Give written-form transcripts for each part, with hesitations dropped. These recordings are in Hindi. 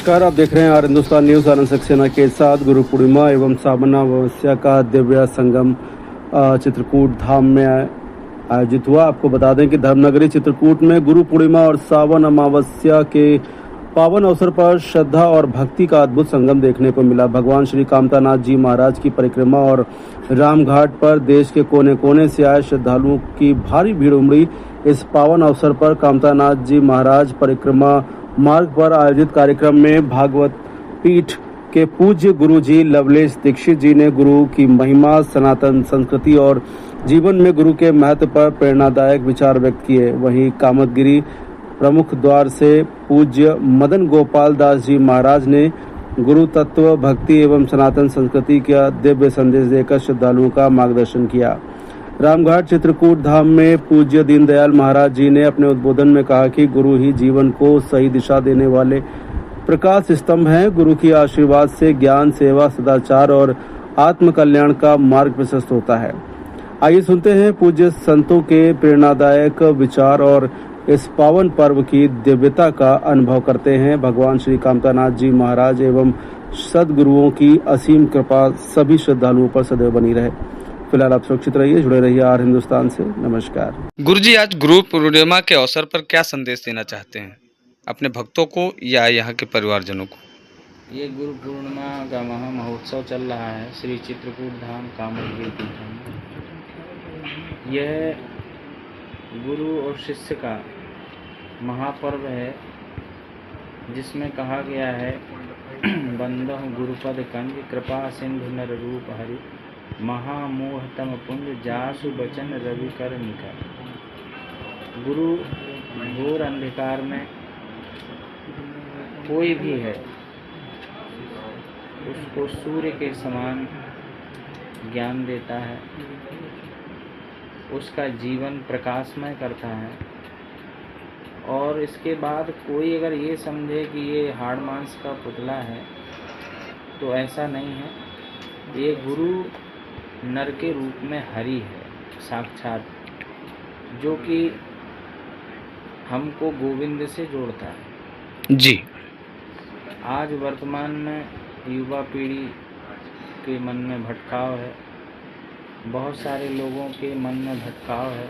नमस्कार, आप देख रहे हैं आर हिंदुस्तान न्यूज़। आनंद सक्सेना के साथ गुरु पूर्णिमा एवं सावन अमावस्या का दिव्य संगम चित्रकूट धाम में आयोजित हुआ। आपको बता दें कि धर्मनगरी चित्रकूट में गुरु पूर्णिमा और सावन अमावस्या के पावन अवसर पर श्रद्धा और भक्ति का अद्भुत संगम देखने को मिला। भगवान श्री कामतानाथ जी महाराज की परिक्रमा और रामघाट पर देश के कोने कोने से आए श्रद्धालुओं की भारी भीड़ उमड़ी। इस पावन अवसर पर कामतानाथ जी महाराज परिक्रमा मार्ग पर आयोजित कार्यक्रम में भागवत पीठ के पूज्य गुरु जी लवलेश दीक्षित जी ने गुरु की महिमा, सनातन संस्कृति और जीवन में गुरु के महत्व पर प्रेरणादायक विचार व्यक्त किए। वहीं कामतगिरी प्रमुख द्वार से पूज्य मदन गोपाल दास जी महाराज ने गुरु तत्व, भक्ति एवं सनातन संस्कृति का दिव्य संदेश देकर श्रद्धालुओं का मार्गदर्शन किया। रामघाट चित्रकूट धाम में पूज्य दीनदयाल महाराज जी ने अपने उद्बोधन में कहा कि गुरु ही जीवन को सही दिशा देने वाले प्रकाश स्तंभ हैं। गुरु की आशीर्वाद से ज्ञान, सेवा, सदाचार और आत्म कल्याण का मार्ग प्रशस्त होता है। आइए सुनते हैं पूज्य संतों के प्रेरणादायक विचार और इस पावन पर्व की दिव्यता का अनुभव करते हैं। भगवान श्री कामतानाथ जी महाराज एवं सदगुरुओं की असीम कृपा सभी श्रद्धालुओं पर सदैव बनी रहे। फिलहाल आप सुरक्षित रहिए, जुड़े रहिए आर हिंदुस्तान से। नमस्कार। गुरुजी, आज गुरु पूर्णिमा के अवसर पर क्या संदेश देना चाहते हैं अपने भक्तों को या यहाँ के परिवारजनों को? ये गुरु पूर्णिमा का महोत्सव चल रहा है श्री चित्रकूट धाम कामतगिरी पीठ में। यह गुरु और शिष्य का महापर्व है, जिसमें कहा गया है बंदहु गुरुपद कंज कृपा सिंधु नर रूप हरि महामोह तम पुंज जासु बचन रवि कर निकर। गुरु घोर अंधकार में कोई भी है उसको सूर्य के समान ज्ञान देता है, उसका जीवन प्रकाशमय करता है। और इसके बाद कोई अगर ये समझे कि ये हाड़ मांस का पुतला है तो ऐसा नहीं है। ये गुरु नर के रूप में हरि है साक्षात, जो कि हमको गोविंद से जोड़ता है। जी, आज वर्तमान में युवा पीढ़ी के मन में भटकाव है, बहुत सारे लोगों के मन में भटकाव है,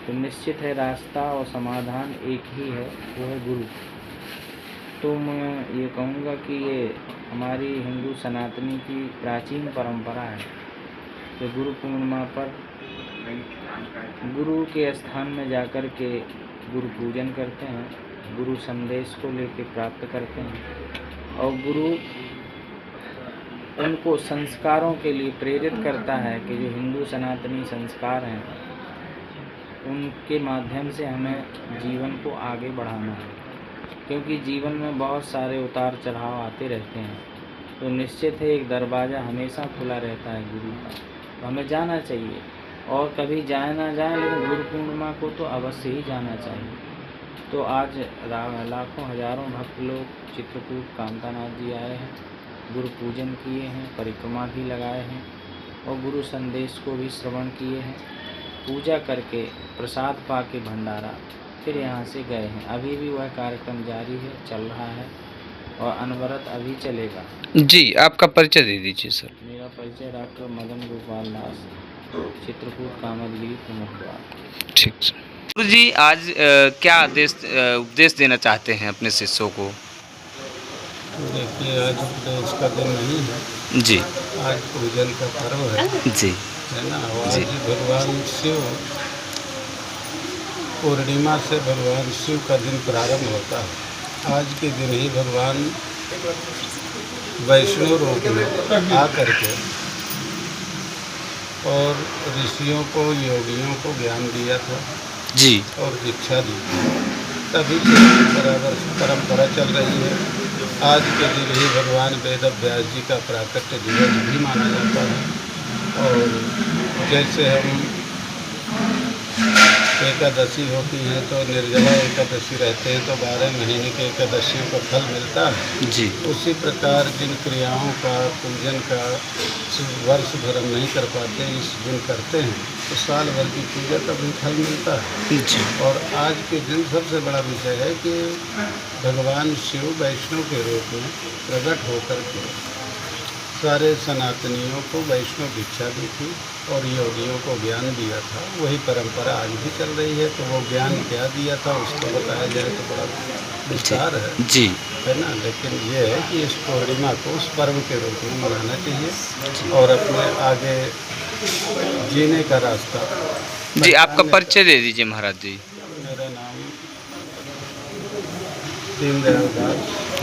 तो निश्चित है रास्ता और समाधान एक ही है, वो है गुरु। तो मैं ये कहूँगा कि ये हमारी हिंदू सनातनी की प्राचीन परंपरा है कि गुरु पूर्णिमा पर गुरु के स्थान में जाकर के गुरु पूजन करते हैं, गुरु संदेश को लेकर प्राप्त करते हैं और गुरु उनको संस्कारों के लिए प्रेरित करता है कि जो हिंदू सनातनी संस्कार हैं उनके माध्यम से हमें जीवन को आगे बढ़ाना है। क्योंकि जीवन में बहुत सारे उतार चढ़ाव आते रहते हैं, तो निश्चित है एक दरवाज़ा हमेशा खुला रहता है गुरु का, तो हमें जाना चाहिए। और कभी जाए ना जाए, लेकिन गुरु पूर्णिमा को तो अवश्य ही जाना चाहिए। तो आज लाखों हजारों भक्त लोग चित्रकूट कामतानाथ जी आए हैं, गुरु पूजन किए हैं, परिक्रमा भी लगाए हैं और गुरु संदेश को भी श्रवण किए हैं। पूजा करके प्रसाद पा के भंडारा फिर यहाँ से गए हैं। अभी भी वह कार्यक्रम जारी है, चल रहा है और अनवरत अभी चलेगा। जी, आपका परिचय दे दीजिए सर। मेरा परिचय डॉक्टर मदन गोपाल दास, चित्रकूट कामतगिरी प्रमुख द्वार। ठीक सर। गुरुजी, आज क्या उपदेश देना चाहते हैं अपने शिष्यों को? देखिए, आज उपदेश का दिन नहीं है जी, आज पूजन का पर्व है जी, ना। आज जी। भगवान शिव पूर्णिमा से भगवान शिव का दिन प्रारंभ होता है। आज के दिन ही भगवान वैष्णव रूप में आकर के और ऋषियों को, योगियों को ज्ञान दिया था जी, और दीक्षा दी। तभी से बराबर परंपरा चल रही है। आज के दिन ही भगवान वेद व्यास जी का प्राकट्य दिवस भी माना जाता है। और जैसे हम एकादशी होती हैं तो निर्जला एकादशी रहते हैं तो 12 महीने के एकादशियों का फल मिलता है। जी उसी प्रकार जिन क्रियाओं का पूजन का वर्ष भर हम नहीं कर पाते, इस दिन करते हैं तो साल भर की पूजा का भी फल मिलता है। जी और आज के दिन सबसे बड़ा विषय है कि भगवान शिव वैष्णव के रूप में प्रकट होकर के सारे सनातनियों को वैष्णव दीक्षा दी थी और योगियों को ज्ञान दिया था। वही परंपरा आज भी चल रही है। तो वो ज्ञान क्या दिया था उसको बताया जाए तो बड़ा विस्तार जी है ना। लेकिन ये है कि इस पूर्णिमा को उस पर्व के रूप में मनाना चाहिए और अपने आगे जीने का रास्ता। जी आपका परिचय दे दीजिए महाराज जी। मेरा नाम दीनदयाल दास,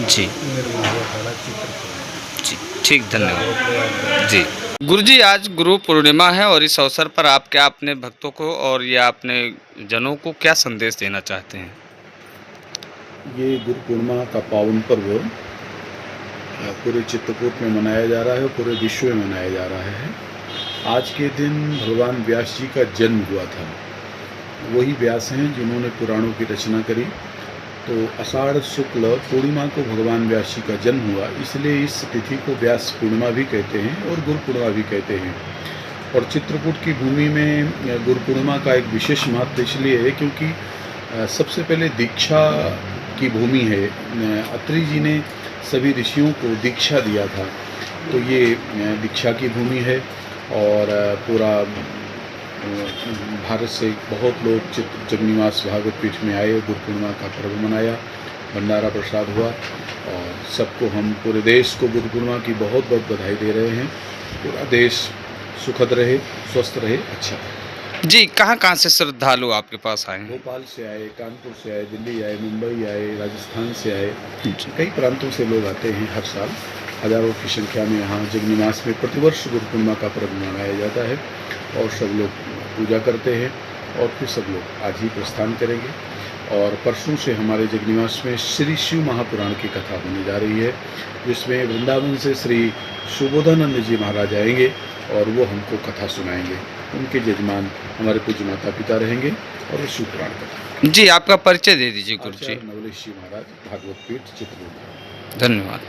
जी निर्मल अखाड़ा चित्रकूट। जी ठीक, धन्यवाद जी। गुरुजी, आज गुरु पूर्णिमा है और इस अवसर पर आप क्या अपने भक्तों को और या अपने जनों को क्या संदेश देना चाहते हैं? ये गुरु पूर्णिमा का पावन पर्व पूरे चित्रकूट में मनाया जा रहा है और पूरे विश्व में मनाया जा रहा है। आज के दिन भगवान व्यास जी का जन्म हुआ था। वही व्यास हैं जिन्होंने पुराणों की रचना करी। तो आषाढ़ शुक्ल पूर्णिमा को भगवान व्यास जी का जन्म हुआ, इसलिए इस तिथि को व्यास पूर्णिमा भी कहते हैं और गुरु पूर्णिमा भी कहते हैं। और चित्रकूट की भूमि में गुरु पूर्णिमा का एक विशेष महत्व इसलिए है क्योंकि सबसे पहले दीक्षा की भूमि है। अत्रि जी ने सभी ऋषियों को दीक्षा दिया था, तो ये दीक्षा की भूमि है। और पूरा भारत से बहुत लोग जगन्निवास भागवत पीठ में आए, गुरु पूर्णिमा का पर्व मनाया, भंडारा प्रसाद हुआ और सबको हम पूरे देश को गुरु पूर्णिमा की बहुत बहुत बधाई दे रहे हैं। पूरा देश सुखद रहे, स्वस्थ रहे, अच्छा रहे। जी, कहाँ से श्रद्धालु आपके पास आए हैं? भोपाल से आए, कानपुर से आए, दिल्ली आए, मुंबई आए, राजस्थान से आए, कई प्रांतों से लोग आते हैं। हर साल हजारों की संख्या में यहाँ जगन्निवास में प्रतिवर्ष गुरु पूर्णिमा का पर्व मनाया जाता है और सब लोग पूजा करते हैं। और फिर सब लोग आज ही प्रस्थान करेंगे और परसों से हमारे जगन्निवास में श्री शिव महापुराण की कथा होने जा रही है, जिसमें वृंदावन से श्री सुबोधानंद जी महाराज आएंगे और वो हमको कथा सुनाएंगे। उनके जजमान हमारे पूज्य माता पिता रहेंगे और शिव पुराण कथा। जी, आपका परिचय दे दीजिए गुरु जी। नवलेश जी महाराज, भागवत पीठ, चित्रकूट। धन्यवाद।